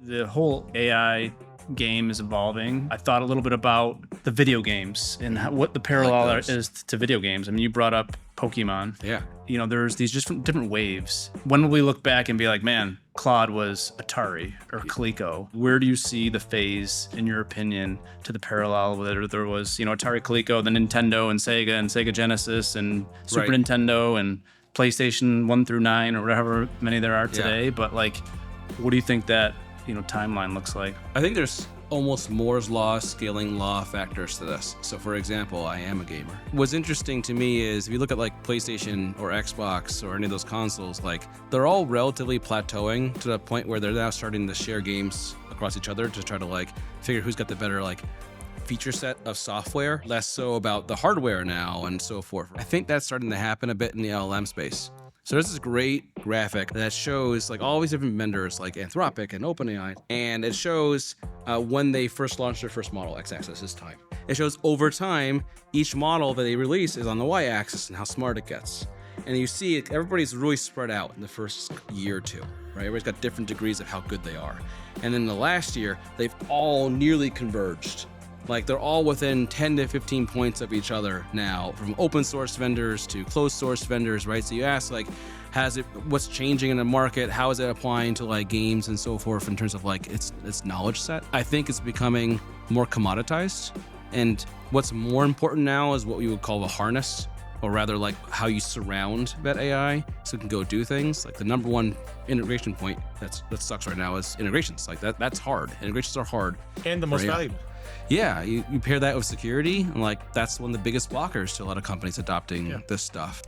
The whole AI game is evolving. I thought a little bit about the video games and what the parallel is to video games. I mean, you brought up Pokemon. Yeah. You know, there's these just different waves. When will we look back and be like, man, Claude was Atari or Coleco? Where do you see the phase, in your opinion, to the parallel? Whether there was, Atari, Coleco, then Nintendo and Sega Genesis and Super Nintendo and PlayStation 1 through 9 or whatever many there are today. Yeah. But like, what do you think that, timeline looks like? I think there's almost Moore's law, scaling law factors to this. So for example, I am a gamer. What's interesting to me is if you look at like PlayStation or Xbox or any of those consoles, like they're all relatively plateauing to the point where they're now starting to share games across each other to try to like figure who's got the better like feature set of software, less so about the hardware now and so forth. I think that's starting to happen a bit in the LLM space. So there's this great graphic that shows like all these different vendors like Anthropic and OpenAI, and it shows when they first launched their first model. X-axis is time. It shows over time, each model that they release is on the Y-axis and how smart it gets. And you see everybody's really spread out in the first year or two, right? Everybody's got different degrees of how good they are. And then the last year, they've all nearly converged. Like they're all within 10 to 15 points of each other now, from open source vendors to closed source vendors, right? So you ask like, what's changing in the market? How is it applying to like games and so forth in terms of like its knowledge set? I think it's becoming more commoditized. And what's more important now is what we would call the harness, or rather like how you surround that AI so it can go do things. Like the number one integration point that sucks right now is integrations. Like that's hard. Integrations are hard. And the most valuable. Yeah, you pair that with security, and like that's one of the biggest blockers to a lot of companies adopting this stuff.